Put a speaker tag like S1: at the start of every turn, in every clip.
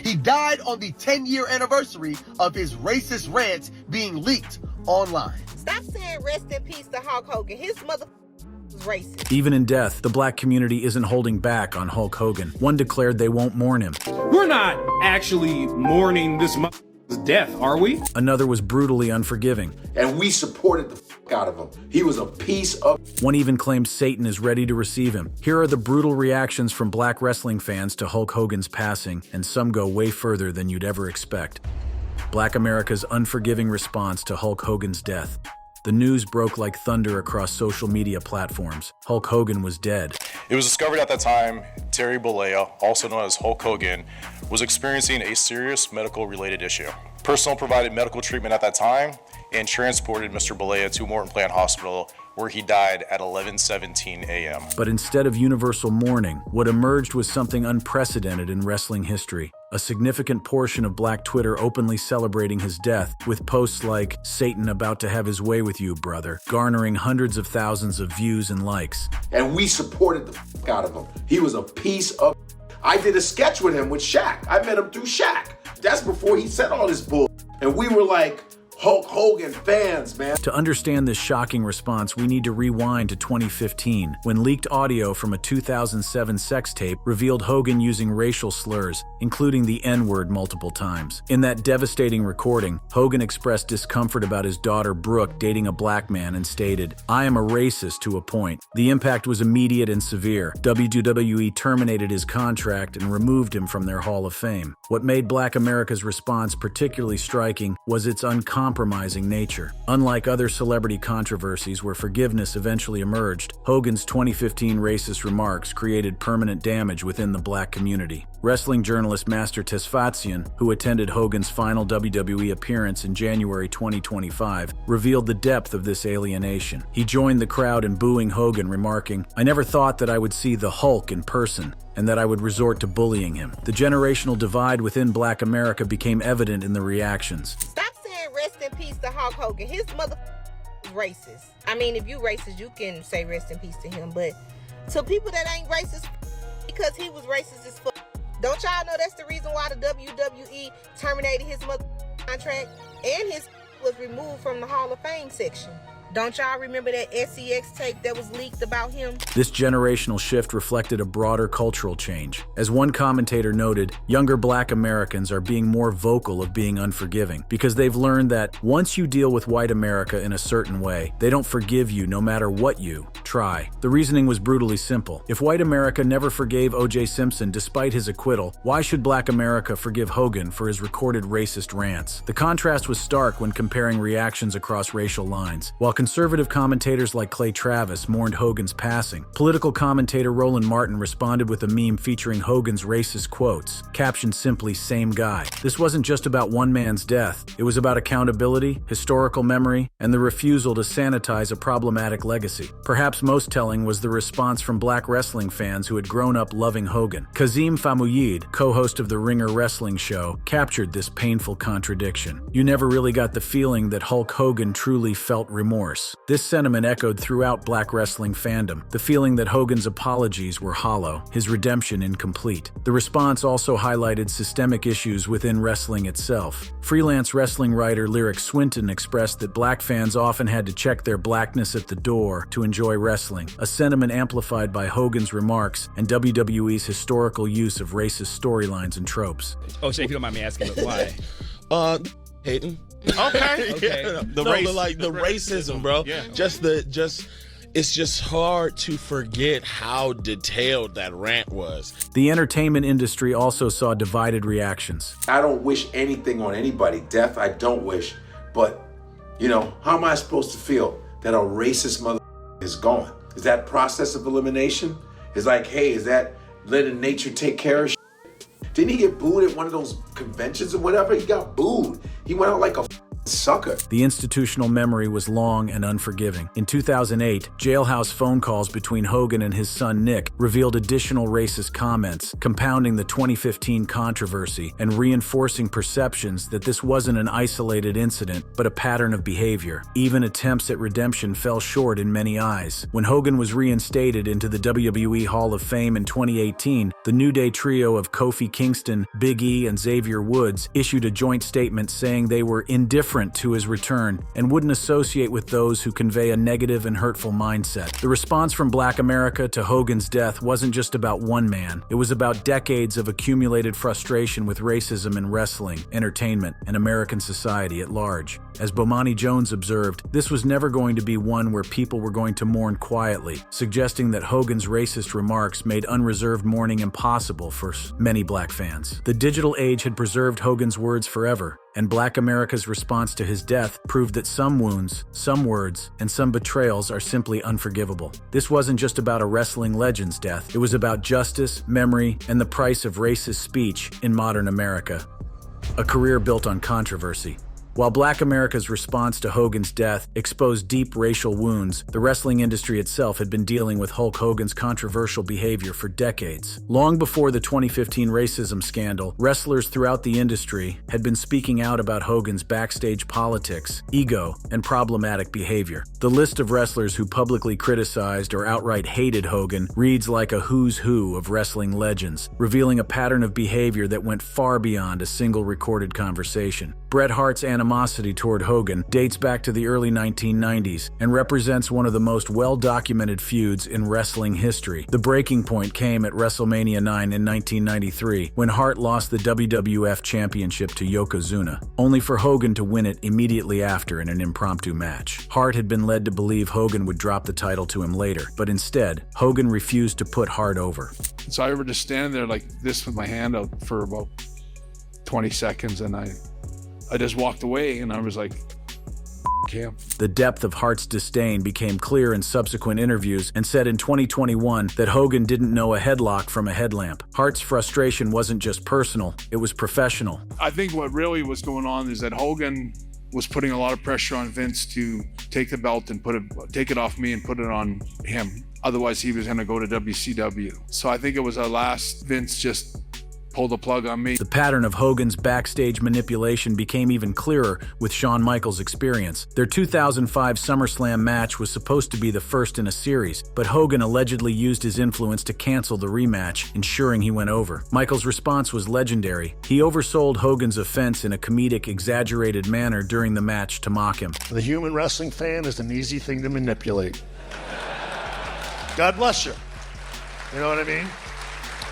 S1: He died on the 10-year anniversary of his racist rants being leaked online.
S2: Stop saying rest in peace to Hulk Hogan. His mother was racist.
S3: Even in death, the black community isn't holding back on Hulk Hogan. One declared they won't mourn him.
S4: We're not actually mourning this death, are we?
S3: Another was brutally unforgiving.
S5: And we supported the out of him. He was a piece of...
S3: One even claimed Satan is ready to receive him. Here are the brutal reactions from black wrestling fans to Hulk Hogan's passing, and some go way further than you'd ever expect. Black America's unforgiving response to Hulk Hogan's death. The news broke like thunder across social media platforms. Hulk Hogan was dead.
S6: It was discovered at that time Terry Bollea, also known as Hulk Hogan, was experiencing a serious medical-related issue. Personnel provided medical treatment at that time and transported Mr. Bollea to Morton Plant Hospital, where he died at 11:17 a.m.
S3: But instead of universal mourning, what emerged was something unprecedented in wrestling history. A significant portion of Black Twitter openly celebrating his death, with posts like, "Satan about to have his way with you, brother," garnering hundreds of thousands of views and likes.
S5: And we supported the out of him. He was a piece of... I did a sketch with him with Shaq. I met him through Shaq. That's before he said all this bull. And we were like Hulk Hogan fans, man.
S3: To understand this shocking response, we need to rewind to 2015, when leaked audio from a 2007 sex tape revealed Hogan using racial slurs, including the N-word multiple times. In that devastating recording, Hogan expressed discomfort about his daughter Brooke dating a black man and stated, "I am a racist to a point." The impact was immediate and severe. WWE terminated his contract and removed him from their Hall of Fame. What made Black America's response particularly striking was its uncompromising nature. Unlike other celebrity controversies where forgiveness eventually emerged, Hogan's 2015 racist remarks created permanent damage within the black community. Wrestling journalist Master Tesfatsion, who attended Hogan's final WWE appearance in January 2025, revealed the depth of this alienation. He joined the crowd in booing Hogan, remarking, "I never thought that I would see the Hulk in person, and that I would resort to bullying him." The generational divide within Black America became evident in the reactions.
S2: Stop saying rest in peace to Hulk Hogan. His mother was racist. I mean, if you racist, you can say rest in peace to him, but to people that ain't racist, because he was racist as fuck. Don't y'all know that's the reason why the WWE terminated his mother contract and his was removed from the Hall of Fame section? Don't y'all remember that SEX tape that was leaked about him?
S3: This generational shift reflected a broader cultural change. As one commentator noted, younger Black Americans are being more vocal of being unforgiving because they've learned that once you deal with white America in a certain way, they don't forgive you no matter what you try. The reasoning was brutally simple. If white America never forgave O.J. Simpson despite his acquittal, why should Black America forgive Hogan for his recorded racist rants? The contrast was stark when comparing reactions across racial lines. While conservative commentators like Clay Travis mourned Hogan's passing, political commentator Roland Martin responded with a meme featuring Hogan's racist quotes, captioned simply, "Same guy." This wasn't just about one man's death. It was about accountability, historical memory, and the refusal to sanitize a problematic legacy. Perhaps most telling was the response from Black wrestling fans who had grown up loving Hogan. Kazim Famuyid, co-host of the Ringer Wrestling Show, captured this painful contradiction. "You never really got the feeling that Hulk Hogan truly felt remorse." This sentiment echoed throughout Black wrestling fandom, the feeling that Hogan's apologies were hollow, his redemption incomplete. The response also highlighted systemic issues within wrestling itself. Freelance wrestling writer Lyric Swinton expressed that Black fans often had to check their blackness at the door to enjoy wrestling, a sentiment amplified by Hogan's remarks and WWE's historical use of racist storylines and tropes.
S7: Oh, Shay, if you don't mind me asking, but why?
S8: Hating.
S7: Okay.
S8: Yeah, the racism, bro.
S7: Yeah.
S8: It's just hard to forget how detailed that rant was.
S3: The entertainment industry also saw divided reactions.
S5: I don't wish anything on anybody. Death, I don't wish. But, how am I supposed to feel that a racist mother is gone? Is that process of elimination? It's like, hey, is that letting nature take care of shit? Didn't he get booed at one of those conventions or whatever? He got booed. He went out like a sucker.
S3: The institutional memory was long and unforgiving. In 2008, jailhouse phone calls between Hogan and his son Nick revealed additional racist comments, compounding the 2015 controversy and reinforcing perceptions that this wasn't an isolated incident, but a pattern of behavior. Even attempts at redemption fell short in many eyes. When Hogan was reinstated into the WWE Hall of Fame in 2018, the New Day trio of Kofi Kingston, Big E, and Xavier Woods issued a joint statement saying they were indifferent to his return and wouldn't associate with those who convey a negative and hurtful mindset. The response from Black America to Hogan's death wasn't just about one man. It was about decades of accumulated frustration with racism in wrestling, entertainment, and American society at large. As Bomani Jones observed, this was never going to be one where people were going to mourn quietly, suggesting that Hogan's racist remarks made unreserved mourning impossible for many Black fans. The digital age had preserved Hogan's words forever, and Black America's response to his death proved that some wounds, some words, and some betrayals are simply unforgivable. This wasn't just about a wrestling legend's death. It was about justice, memory, and the price of racist speech in modern America. A career built on controversy. While Black America's response to Hogan's death exposed deep racial wounds, the wrestling industry itself had been dealing with Hulk Hogan's controversial behavior for decades. Long before the 2015 racism scandal, wrestlers throughout the industry had been speaking out about Hogan's backstage politics, ego, and problematic behavior. The list of wrestlers who publicly criticized or outright hated Hogan reads like a who's who of wrestling legends, revealing a pattern of behavior that went far beyond a single recorded conversation. Bret Hart's animosity toward Hogan dates back to the early 1990s and represents one of the most well-documented feuds in wrestling history. The breaking point came at WrestleMania 9 in 1993 when Hart lost the WWF Championship to Yokozuna, only for Hogan to win it immediately after in an impromptu match. Hart had been led to believe Hogan would drop the title to him later, but instead, Hogan refused to put Hart over.
S9: So I would just stand there like this with my hand out for about 20 seconds and I just walked away and I was like, him.
S3: The depth of Hart's disdain became clear in subsequent interviews and said in 2021 that Hogan didn't know a headlock from a headlamp. Hart's frustration wasn't just personal, it was professional.
S9: I think what really was going on is that Hogan was putting a lot of pressure on Vince to take the belt and take it off me and put it on him. Otherwise he was gonna go to WCW. So I think it was our last Vince just pull the plug on me.
S3: The pattern of Hogan's backstage manipulation became even clearer with Shawn Michaels' experience. Their 2005 SummerSlam match was supposed to be the first in a series, but Hogan allegedly used his influence to cancel the rematch, ensuring he went over. Michaels' response was legendary. He oversold Hogan's offense in a comedic, exaggerated manner during the match to mock him.
S10: The human wrestling fan is an easy thing to manipulate. God bless you. You know what I mean?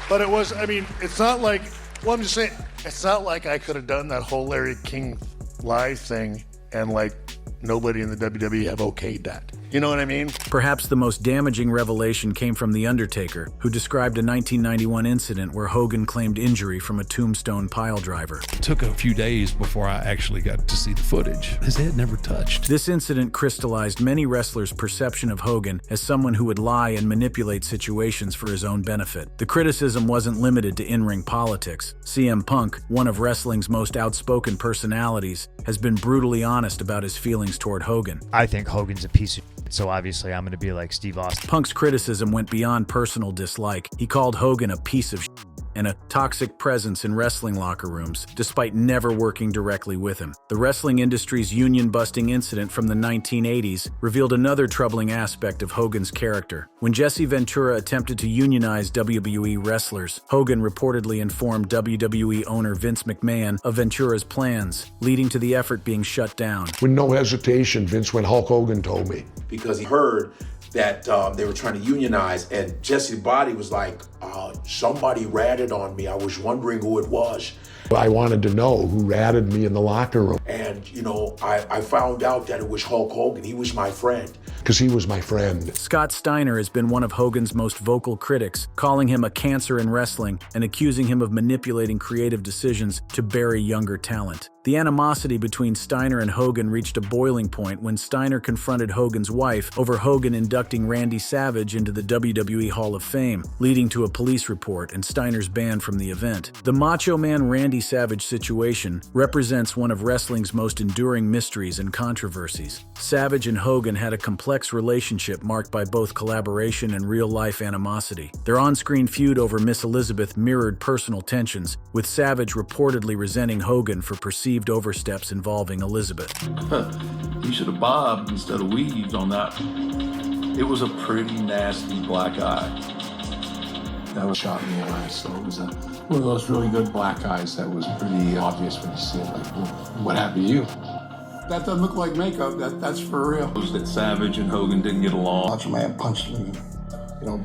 S10: But it was, I mean, it's not like, well, I'm just saying, it's not like I could have done that whole Larry King live thing and like nobody in the WWE have okayed that. You know what I mean?
S3: Perhaps the most damaging revelation came from The Undertaker, who described a 1991 incident where Hogan claimed injury from a tombstone piledriver.
S11: It took a few days before I actually got to see the footage. His head never touched.
S3: This incident crystallized many wrestlers' perception of Hogan as someone who would lie and manipulate situations for his own benefit. The criticism wasn't limited to in-ring politics. CM Punk, one of wrestling's most outspoken personalities, has been brutally honest about his feelings toward Hogan.
S12: I think Hogan's a piece of shit, so obviously I'm going to be like Steve Austin.
S3: Punk's criticism went beyond personal dislike. He called Hogan a piece of shit and a toxic presence in wrestling locker rooms, despite never working directly with him. The wrestling industry's union-busting incident from the 1980s revealed another troubling aspect of Hogan's character. When Jesse Ventura attempted to unionize WWE wrestlers, Hogan reportedly informed WWE owner Vince McMahon of Ventura's plans, leading to the effort being shut down.
S13: With no hesitation, Vince went, Hulk Hogan told me.
S5: Because he heard that they were trying to unionize, and Jesse Body was like, somebody ratted on me. I was wondering who it was.
S13: I wanted to know who ratted me in the locker room.
S5: And, you know, I found out that it was Hulk Hogan. He was my friend.
S13: because he was my friend.
S3: Scott Steiner has been one of Hogan's most vocal critics, calling him a cancer in wrestling and accusing him of manipulating creative decisions to bury younger talent. The animosity between Steiner and Hogan reached a boiling point when Steiner confronted Hogan's wife over Hogan inducting Randy Savage into the WWE Hall of Fame, leading to a police report and Steiner's ban from the event. The Macho Man Randy Savage situation represents one of wrestling's most enduring mysteries and controversies. Savage and Hogan had a complex relationship marked by both collaboration and real-life animosity. Their on-screen feud over Miss Elizabeth mirrored personal tensions, with Savage reportedly resenting Hogan for perceived oversteps involving Elizabeth.
S14: You should have bobbed instead of weaved on that. It was a pretty nasty black eye.
S15: That was shot in the eye, so it was one of those really good black eyes that was pretty obvious when you see it. Like, what happened to you? That doesn't look like makeup. That's for real.
S14: It was that Savage and Hogan didn't get along.
S16: Macho Man punched me,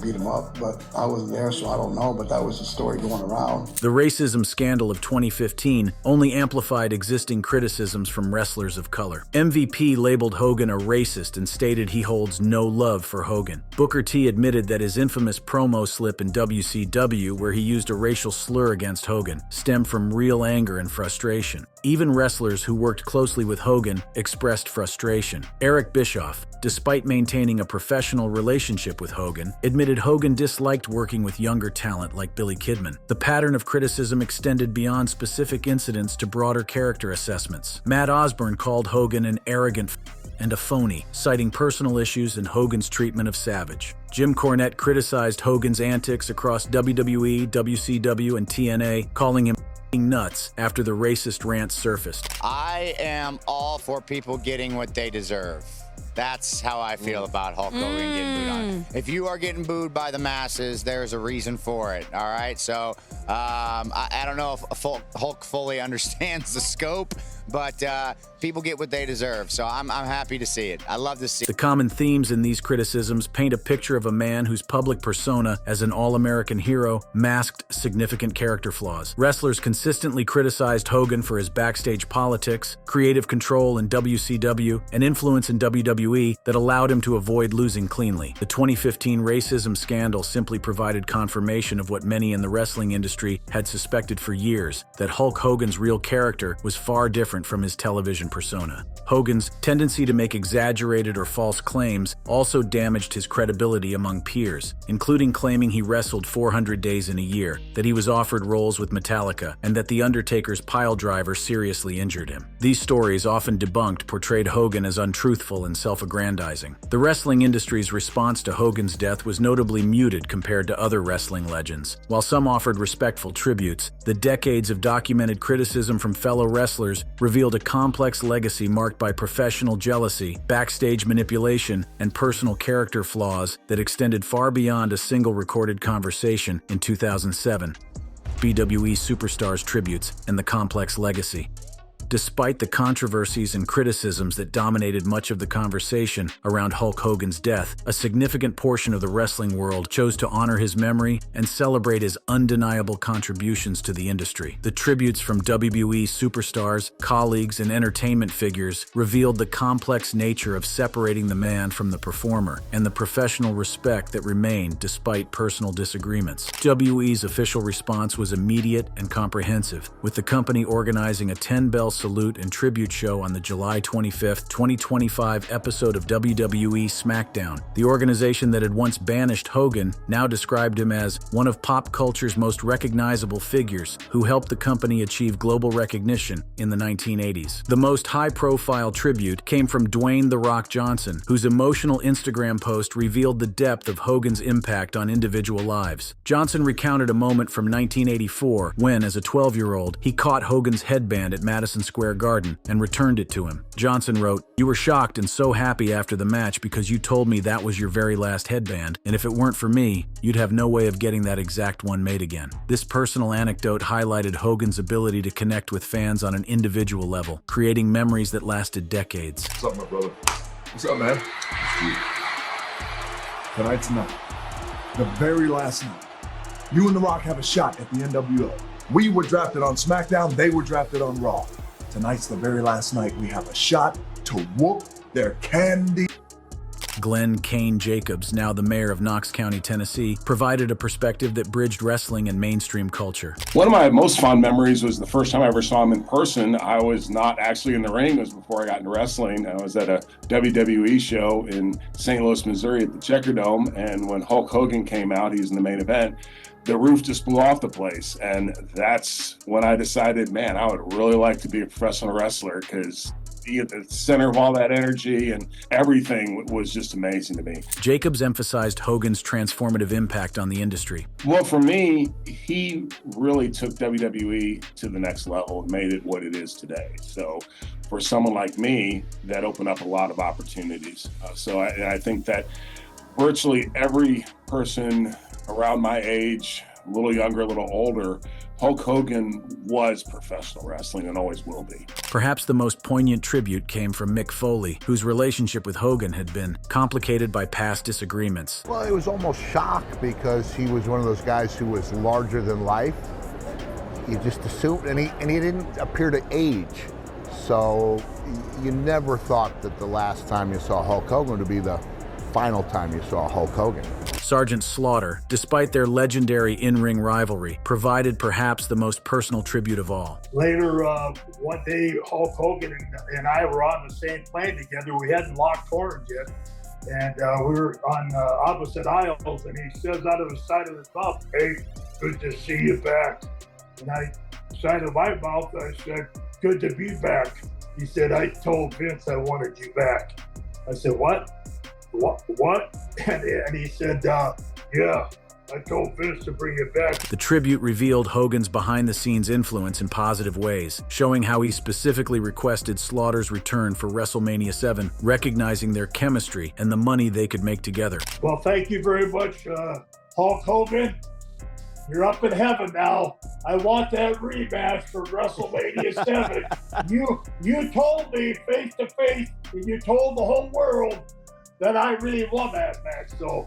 S16: beat him up, but I wasn't there, so I don't know, but that was the story going around.
S3: The racism scandal of 2015 only amplified existing criticisms from wrestlers of color. MVP labeled Hogan a racist and stated he holds no love for Hogan. Booker T admitted that his infamous promo slip in WCW, where he used a racial slur against Hogan, stemmed from real anger and frustration. Even wrestlers who worked closely with Hogan expressed frustration. Eric Bischoff, despite maintaining a professional relationship with Hogan, admitted Hogan disliked working with younger talent like Billy Kidman. The pattern of criticism extended beyond specific incidents to broader character assessments. Matt Osborne called Hogan an arrogant and a phony, citing personal issues and Hogan's treatment of Savage. Jim Cornette criticized Hogan's antics across WWE, WCW, and TNA, calling him nuts after the racist rant surfaced.
S17: I am all for people getting what they deserve. That's how I feel about Hulk Hogan getting booed on. If you are getting booed by the masses, there's a reason for it, all right? So I don't know if Hulk fully understands the scope, but people get what they deserve, so I'm happy to see it. I love to see it.
S3: The common themes in these criticisms paint a picture of a man whose public persona as an all-American hero masked significant character flaws. Wrestlers consistently criticized Hogan for his backstage politics, creative control in WCW, and influence in WWE that allowed him to avoid losing cleanly. The 2015 racism scandal simply provided confirmation of what many in the wrestling industry had suspected for years, that Hulk Hogan's real character was far different from his television persona. Hogan's tendency to make exaggerated or false claims also damaged his credibility among peers, including claiming he wrestled 400 days in a year, that he was offered roles with Metallica, and that The Undertaker's piledriver seriously injured him. These stories, often debunked, portrayed Hogan as untruthful and self-aggrandizing. The wrestling industry's response to Hogan's death was notably muted compared to other wrestling legends. While some offered respectful tributes, the decades of documented criticism from fellow wrestlers revealed a complex legacy marked by professional jealousy, backstage manipulation, and personal character flaws that extended far beyond a single recorded conversation in 2007. WWE Superstars Tributes and the Complex Legacy. Despite the controversies and criticisms that dominated much of the conversation around Hulk Hogan's death, a significant portion of the wrestling world chose to honor his memory and celebrate his undeniable contributions to the industry. The tributes from WWE superstars, colleagues, and entertainment figures revealed the complex nature of separating the man from the performer and the professional respect that remained despite personal disagreements. WWE's official response was immediate and comprehensive, with the company organizing a 10-bell salute and tribute show on the July 25, 2025 episode of WWE SmackDown. The organization that had once banished Hogan now described him as one of pop culture's most recognizable figures who helped the company achieve global recognition in the 1980s. The most high-profile tribute came from Dwayne "The Rock" Johnson, whose emotional Instagram post revealed the depth of Hogan's impact on individual lives. Johnson recounted a moment from 1984 when, as a 12-year-old, he caught Hogan's headband at Madison Square Garden and returned it to him. Johnson wrote, "You were shocked and so happy after the match because you told me that was your very last headband, and if it weren't for me, you'd have no way of getting that exact one made again." This personal anecdote highlighted Hogan's ability to connect with fans on an individual level, creating memories that lasted decades.
S18: What's up, my brother? What's up, man? Tonight's night, the very last night, you and The Rock have a shot at the NWO. We were drafted on SmackDown, they were drafted on Raw. Tonight's the very last night we have a shot to whoop their candy.
S3: Glenn Kane Jacobs, now the mayor of Knox County, Tennessee, provided a perspective that bridged wrestling and mainstream culture.
S19: One of my most fond memories was the first time I ever saw him in person. I was not actually in the ring. It was before I got into wrestling. I was at a WWE show in St. Louis, Missouri at the Checker Dome, and when Hulk Hogan came out, he was in the main event, the roof just blew off the place. And that's when I decided, man, I would really like to be a professional wrestler, because at the center of all that energy and everything was just amazing to me.
S3: Jacobs emphasized Hogan's transformative impact on the industry.
S19: Well, for me, he really took WWE to the next level and made it what it is today. So for someone like me, that opened up a lot of opportunities. I think that virtually every person around my age, a little younger, a little older, Hulk Hogan was professional wrestling and always will be.
S3: Perhaps the most poignant tribute came from Mick Foley, whose relationship with Hogan had been complicated by past disagreements.
S20: Well, it was almost shock because he was one of those guys who was larger than life. You just assumed, and he didn't appear to age. So you never thought that the last time you saw Hulk Hogan would be the final time you saw Hulk Hogan.
S3: Sergeant Slaughter, despite their legendary in-ring rivalry, provided perhaps the most personal tribute of all.
S10: Later, one day, Hulk Hogan and I were on the same plane together. We hadn't locked horns yet. And we were on opposite aisles, and he says out of the side of his mouth, "Hey, good to see you back." And I, side of my mouth, I said, "Good to be back." He said, "I told Vince I wanted you back." I said, "What? What?" And he said, "Yeah, I told Vince to bring it back."
S3: The tribute revealed Hogan's behind-the-scenes influence in positive ways, showing how he specifically requested Slaughter's return for WrestleMania 7, recognizing their chemistry and the money they could make together.
S10: Well, thank you very much, Hulk Hogan. You're up in heaven now. I want that rematch for WrestleMania 7. You told me face to face, and you told the whole world that I really won that match. So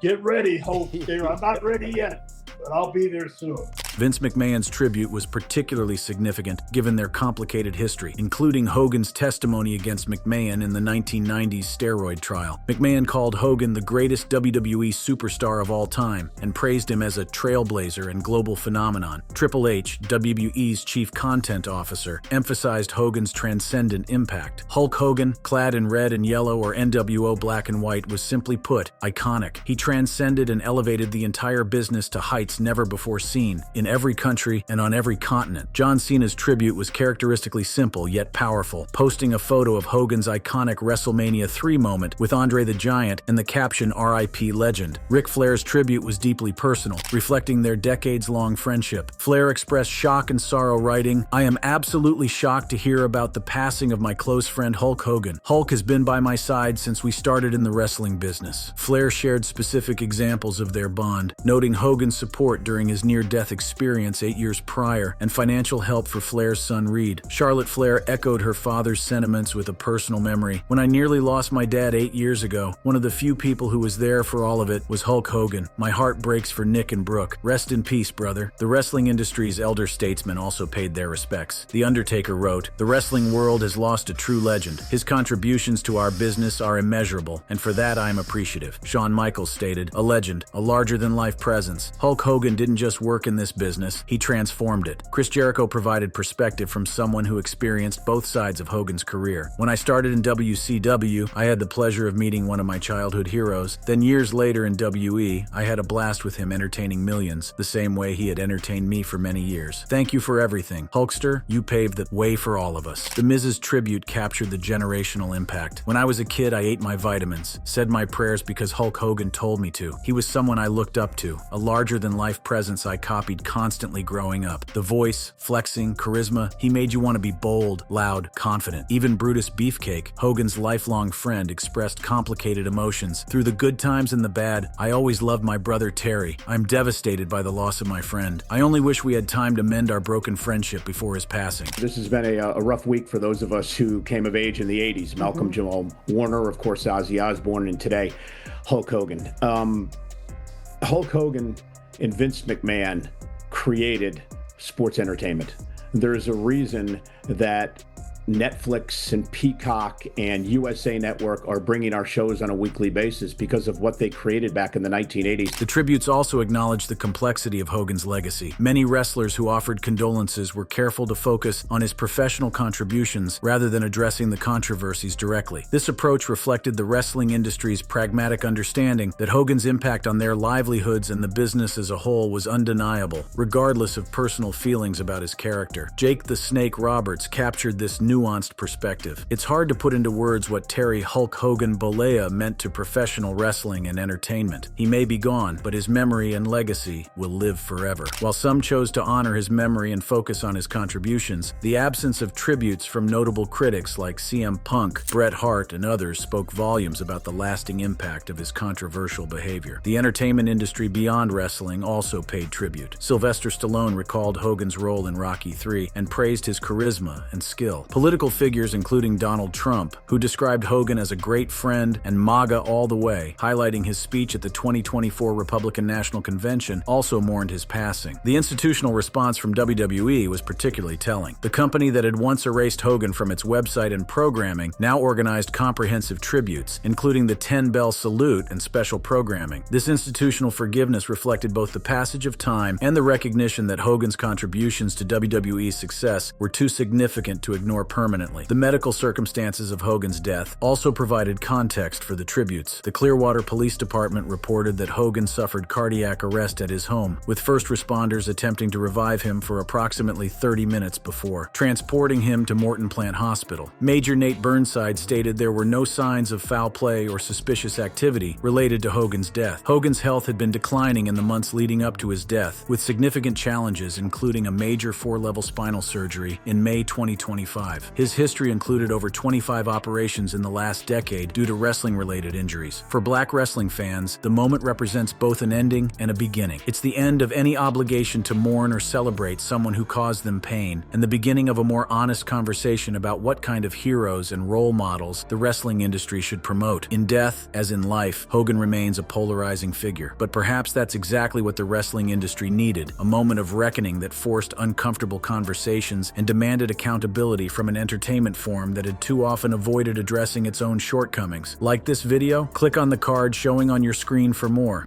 S10: get ready, Hulk. I'm not ready yet, but I'll be there soon.
S3: Vince McMahon's tribute was particularly significant given their complicated history, including Hogan's testimony against McMahon in the 1990s steroid trial. McMahon called Hogan the greatest WWE superstar of all time and praised him as a trailblazer and global phenomenon. Triple H, WWE's chief content officer, emphasized Hogan's transcendent impact. Hulk Hogan, clad in red and yellow or NWO black and white, was simply put, iconic. He transcended and elevated the entire business to heights never before seen, in every country and on every continent. John Cena's tribute was characteristically simple yet powerful, posting a photo of Hogan's iconic WrestleMania 3 moment with Andre the Giant and the caption "R.I.P. Legend." Ric Flair's tribute was deeply personal, reflecting their decades-long friendship. Flair expressed shock and sorrow, writing, "I am absolutely shocked to hear about the passing of my close friend Hulk Hogan. Hulk has been by my side since we started in the wrestling business." Flair shared specific examples of their bond, noting Hogan's support during his near-death experience 8 years prior and financial help for Flair's son Reed. Charlotte Flair echoed her father's sentiments with a personal memory. "When I nearly lost my dad 8 years ago, one of the few people who was there for all of it was Hulk Hogan. My heart breaks for Nick and Brooke. Rest in peace, brother." The wrestling industry's elder statesmen also paid their respects. The Undertaker wrote, "The wrestling world has lost a true legend. His contributions to our business are immeasurable, and for that I am appreciative." Shawn Michaels stated, "A legend, a larger-than-life presence. Hulk Hogan didn't just work in this business, he transformed it." Chris Jericho provided perspective from someone who experienced both sides of Hogan's career. "When I started in WCW, I had the pleasure of meeting one of my childhood heroes. Then years later in WE, I had a blast with him entertaining millions, the same way he had entertained me for many years. Thank you for everything. Hulkster, you paved the way for all of us." The Miz's tribute captured the generational impact. "When I was a kid, I ate my vitamins, said my prayers because Hulk Hogan told me to. He was someone I looked up to, a larger-than-life presence I copied constantly growing up. The voice, flexing, charisma, he made you want to be bold, loud, confident. Even Brutus Beefcake, Hogan's lifelong friend, expressed complicated emotions. Through the good times and the bad, I always loved my brother Terry. I'm devastated by the loss of my friend. I only wish we had time to mend our broken friendship before his passing."
S21: This has been a rough week for those of us who came of age in the 80s. Malcolm Jamal Warner, of course, Ozzy Osbourne, and today, Hulk Hogan. Hulk Hogan and Vince McMahon created sports entertainment. There's a reason that Netflix and Peacock and USA Network are bringing our shows on a weekly basis because of what they created back in the 1980s.
S3: The tributes also acknowledged the complexity of Hogan's legacy. Many wrestlers who offered condolences were careful to focus on his professional contributions rather than addressing the controversies directly. This approach reflected the wrestling industry's pragmatic understanding that Hogan's impact on their livelihoods and the business as a whole was undeniable, regardless of personal feelings about his character. Jake the Snake Roberts captured this nuanced perspective. It's hard to put into words what Terry Hulk Hogan Bollea meant to professional wrestling and entertainment. He may be gone, but his memory and legacy will live forever. While some chose to honor his memory and focus on his contributions, the absence of tributes from notable critics like CM Punk, Bret Hart, and others spoke volumes about the lasting impact of his controversial behavior. The entertainment industry beyond wrestling also paid tribute. Sylvester Stallone recalled Hogan's role in Rocky III and praised his charisma and skill. Political figures including Donald Trump, who described Hogan as a great friend and MAGA all the way, highlighting his speech at the 2024 Republican National Convention, also mourned his passing. The institutional response from WWE was particularly telling. The company that had once erased Hogan from its website and programming now organized comprehensive tributes, including the 10-bell salute and special programming. This institutional forgiveness reflected both the passage of time and the recognition that Hogan's contributions to WWE's success were too significant to ignore permanently. The medical circumstances of Hogan's death also provided context for the tributes. The Clearwater Police Department reported that Hogan suffered cardiac arrest at his home, with first responders attempting to revive him for approximately 30 minutes before transporting him to Morton Plant Hospital. Major Nate Burnside stated there were no signs of foul play or suspicious activity related to Hogan's death. Hogan's health had been declining in the months leading up to his death, with significant challenges including a major 4-level spinal surgery in May 2025. His history included over 25 operations in the last decade due to wrestling-related injuries. For Black wrestling fans, the moment represents both an ending and a beginning. It's the end of any obligation to mourn or celebrate someone who caused them pain, and the beginning of a more honest conversation about what kind of heroes and role models the wrestling industry should promote. In death, as in life, Hogan remains a polarizing figure. But perhaps that's exactly what the wrestling industry needed, a moment of reckoning that forced uncomfortable conversations and demanded accountability from an entertainment form that had too often avoided addressing its own shortcomings. Like this video? Click on the card showing on your screen for more.